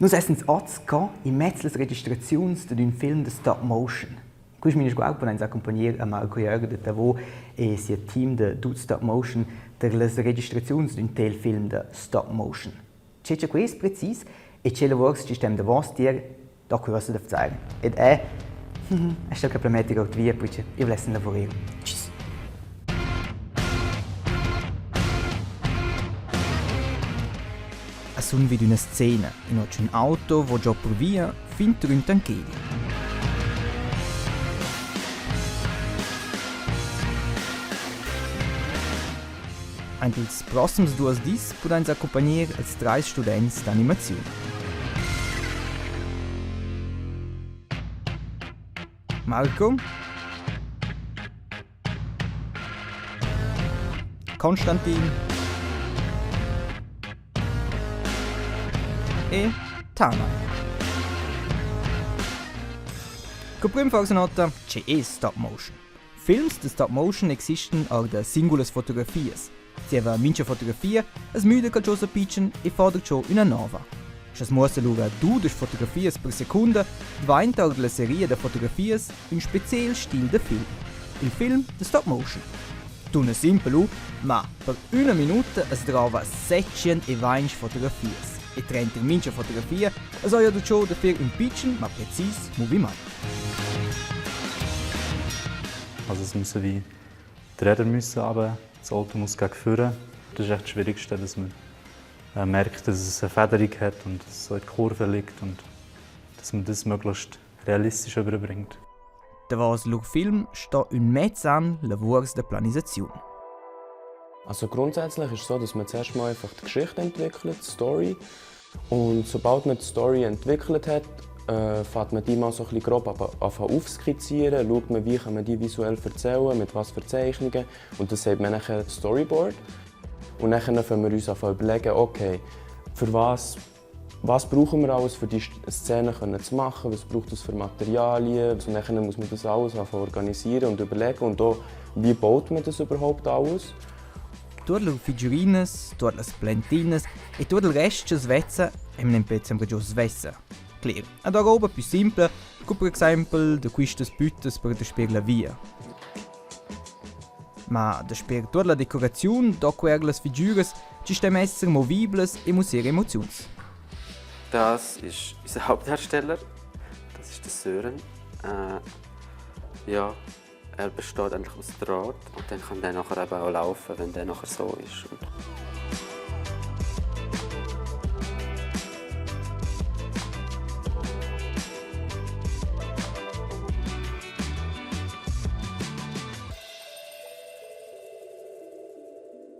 Nós essens Otzka in mezzles registraziuns d'un film de stop motion. Quis mi sguau per ens accompagnier a Marco Jörg de Tavo e sia team de Dut Stop Motion per les registraziuns d'un tel film de stop motion. C'è quest precis e c'è lavors ci stem de vos tier da cosa da fare. Ed è sto che prometti che via perché io volevo lavorare. Tschüss. Sun wie una scena in un auto wo già per via fin un tanchedi. Und als prossims 2 dis podem accompagnar als 3 students d'animazione. Marco, Konstantin e Tana. Come prima cosa nota, c'è stop motion. Films de stop motion existem auch de singulas fotografias. Sie haben minche fotografia, es müde kann schon pitchen e fordert schon una nova. Es muss lura 2 fotografias per seconda, dvaint auch la serie de fotografias un speziell stil de film. Il film de stop motion. Tuna simpel ma per una minuta es trova 620 fotografias. E 30 minche fotografia, es ha ja schon dafür un pitchen, ma precis movimento. Also es müssen wie die Räder müssen runter, das Auto muss gegen vorne. Das ist echt das Schwierigste, dass man merkt, dass es eine Federung hat und dass es so in die Kurve liegt und dass man das möglichst realistisch überbringt. Davos lur film sta un mezz an lavors de planisazione. Also grundsätzlich ist es so, dass man zuerst mal einfach die Geschichte entwickelt, die Story. Und sobald man die Story entwickelt hat, fängt man die mal so ein bisschen grob aufskizzieren, schaut man, wie kann man die visuell erzählen, mit was für Zeichnungen. Und das sagt man nachher Storyboard. Und dann fangen wir uns an überlegen, okay, für was brauchen wir alles, für die Szene zu machen, was braucht es für Materialien. Und dann muss man das alles organisieren und überlegen. Und auch, wie baut man das überhaupt alles. Tutte le figurine, tutte le splentine e tutto il resto svezza e non sempre già svezza. Claro, ad una roba più semplice, come per esempio di queste spütte per desper la via. Ma desper tutta la decorazione, da quelle figure, ci stemmen essere movibili e musere emozioni. Das ist unser Hauptdarsteller, das ist der Sören. Ja, er besteht eigentlich aus Draht und dann kann der nachher eben auch laufen, wenn der nachher so ist.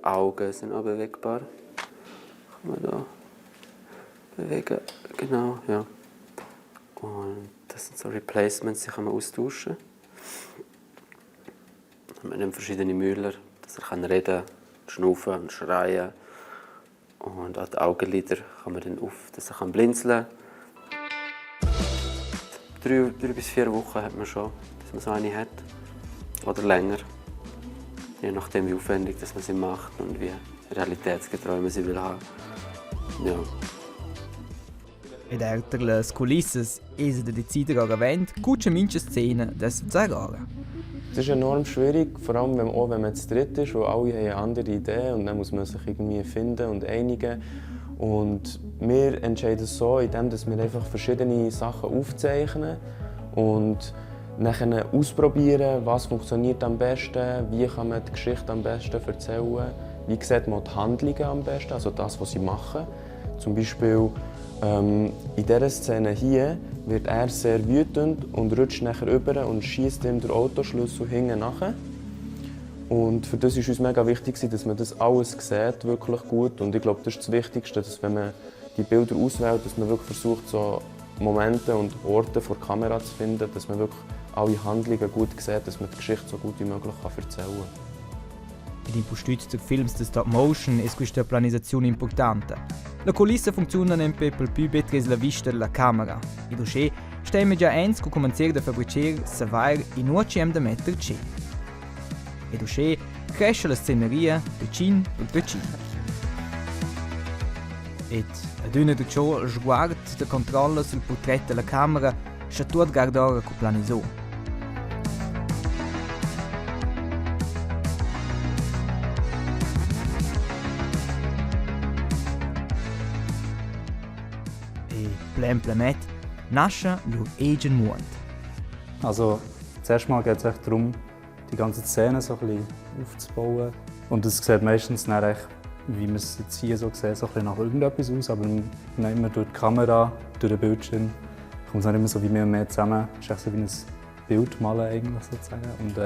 Augen sind auch bewegbar. Kann man da bewegen, genau, ja. Und das sind so Replacements, die kann man austauschen. Man nimmt verschiedene Müller, dass er reden kann, schnaufen und schreien. Und auch die Augenlider kann man dann auf, dass er blinzeln kann. 3 bis 4 Wochen hat man schon, dass man so eine hat. Oder länger. Je nachdem, wie aufwendig dass man sie macht und wie realitätsgetreu man sie will haben. Ja. Ed erter las culisses es de decidere event cuce minche Szene des Zagara. Das ist enorm schwierig, vor allem wenn man zu dritt ist, weil alle haben eine andere Idee und dann muss man sich irgendwie finden und einigen. Und wir entscheiden es so, indem wir einfach verschiedene Sachen aufzeichnen und nachher ausprobieren, was funktioniert am besten, wie kann man die Geschichte am besten erzählen, wie sieht man die Handlungen am besten, also das, was sie machen. Zum Beispiel in dieser Szene hier wird er sehr wütend und rutscht nachher über und schießt ihm den Autoschlüssel hinten nachher. Und für das ist uns mega wichtig, dass man das alles sieht, wirklich gut. Und ich glaube, das ist das Wichtigste, dass wenn man die Bilder auswählt, dass man wirklich versucht, so Momente und Orte vor der Kamera zu finden, dass man wirklich alle Handlungen gut sieht, dass man die Geschichte so gut wie möglich erzählen kann. Ed impostüt de films de stop motion es questa planizazione importante. La colissa funziona per più betres la vista della camera. Ed usce stemma già eins co comencer da fabricer savar in nuocem da metter c'è. Ed usce cresce la sceneria pecin per pecin. ed adüna da ciò sguard da controlla sul portret della camera scha tuot guardare co planisò. E plemet nasce lur egen Mond. Also, zuerst mal geht es echt darum, die ganze Szene so ein bisschen aufzubauen. Und es sieht meistens dann echt, wie man es jetzt hier so sieht, so ein bisschen nach irgendetwas aus. Aber dann immer durch die Kamera, durch den Bildschirm, kommt es dann immer so wie mehr und mehr zusammen. Es ist echt so wie ein Bild malen eigentlich sozusagen. Und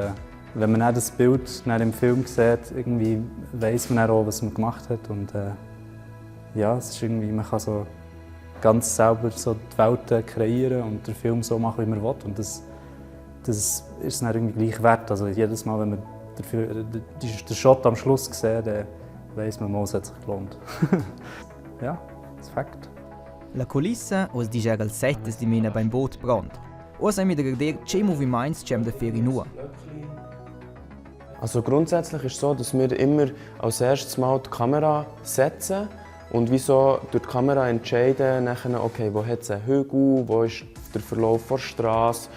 wenn man dann das Bild dann im Film sieht, irgendwie weiss man dann auch, was man gemacht hat. Und ja, es ist irgendwie, man kann so ganz selber so die Welten kreieren und den Film so machen, wie man will. Und das ist dann irgendwie gleich wert. Also jedes Mal, wenn man den Shot am Schluss sieht, dann weiss man, es hat sich gelohnt. Ja, das ist Fakt. La colissa os dice al set di mena beim Boot brand. Os mi der der che moviments chem de feri nur. Also grundsätzlich ist es so, dass wir immer als erstes Mal die Kamera setzen und wieso durch die Kamera entscheiden, nachher, okay, wo hat es einen Hügel, wo ist der Verlauf der Straße,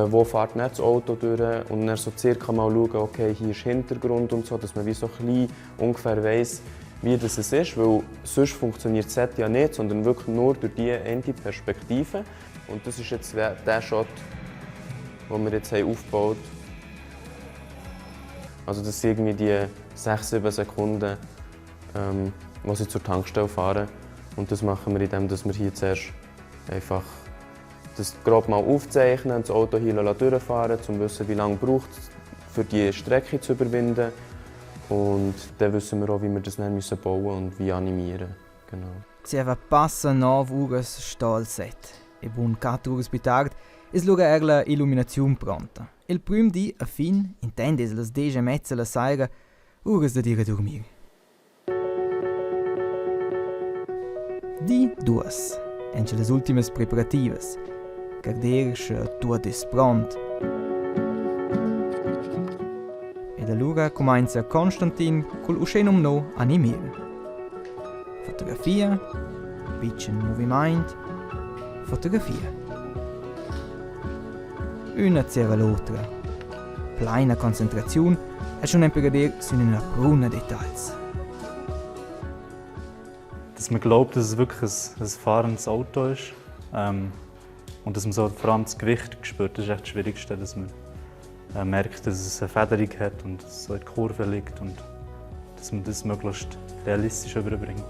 wo fährt nicht das Auto durch und dann so circa mal schauen, okay, hier ist Hintergrund und so, dass man wie so klein ungefähr weiss, wie das ist, weil sonst funktioniert das Set ja nicht, sondern wirklich nur durch diese eine Perspektive. Und das ist jetzt der Shot, den wir jetzt aufgebaut haben. Also das sind irgendwie die 6-7 Sekunden, wo sie zur Tankstelle fahren. Und das machen wir, indem wir hier zuerst einfach das grob mal aufzeichnen, das Auto hier durchfahren, um zu wissen, wie lange es braucht, für die Strecke zu überwinden. Und dann wissen wir auch, wie wir das dann bauen müssen und wie animieren. Genau. Se va passa 9 horas sta al set. E buon 4 horas più tardi, es luga la illuminazione pronta. Il prim di a fin, intendes las 10:30 la sera, horas da dire dormir. Di duas, ence las ultimas preparativas. Carder sche tuot es pront. Ed allora comincia Konstantin col uscenum no animir. Fotografia, bisschen moviment, fotografia. Una zera l'altra. Pleina concentrazione e schon ein Brigadir sind in bruna Details. Dass man glaubt, dass es wirklich ein fahrendes Auto ist. Und dass man so vor allem das Gewicht spürt, das ist echt das Schwierigste, dass man merkt, dass es eine Federung hat und dass es so in der Kurve liegt und dass man das möglichst realistisch überbringt.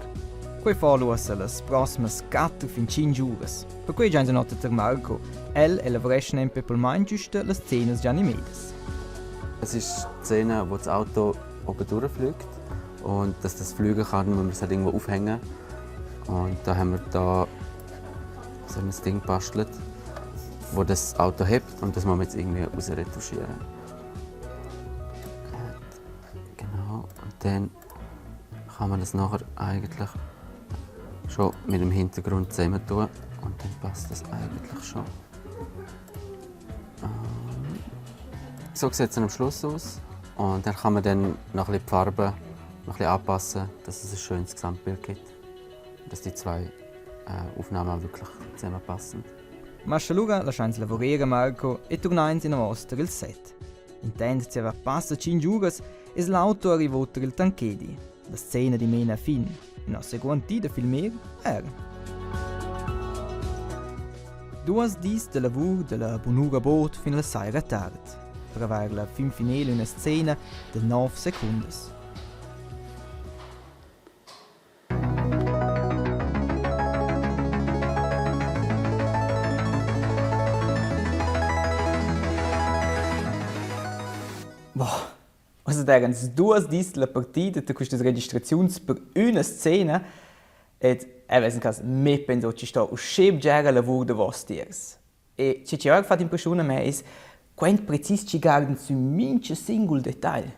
Quei follows las proximas 4-5 horas. Per cui già in nota ter Marco, la vorresce nempe pel main giusta las scenas già animedas. Es ist die Szene, wo das Auto oben durchfliegt und dass das fliegen kann, muss man es halt irgendwo aufhängen. Und da haben wir da so ein Ding gebastelt, wo das Auto hebt und das muss man jetzt irgendwie rausretuschieren. Genau, und dann kann man das nachher eigentlich schon mit dem Hintergrund zusammen tun und dann passt das eigentlich schon. So sieht es am Schluss aus und dann kann man dann noch ein bisschen die Farben noch ein bisschen anpassen, dass es ein schönes Gesamtbild gibt. Dass die zwei Aufnahmen wirklich zusammenpassen. Mascialuga lasciansi lavorare Marco e tornains in vostra il set. Intende se va passa 5 horas e l'auto arrivota il Tanchedi. La scena di mena fin. In a seconda da filmer era. 2 dis de lavoro della Bonura Boot fin alla sera tard. Per avere la fin finale una scena de 9 secondes. Also derens duas dis la partida da questa registrazione per una scena ed avesen cas me penso ci sta o scheb giara lavoro de vostiers. E ci ha fatto impressione a me is quant precis ci garden su minche singol detail.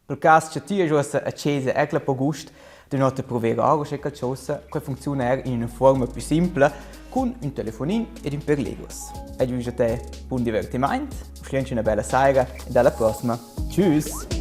Per cas ci tia jossa accesa e la pogust de nota provera che calciosa che funziona in una forma più semplice con un telefonin ed un perlegos. E giunge te buon divertimento, schienci una bella sera e alla prossima. Tschüss!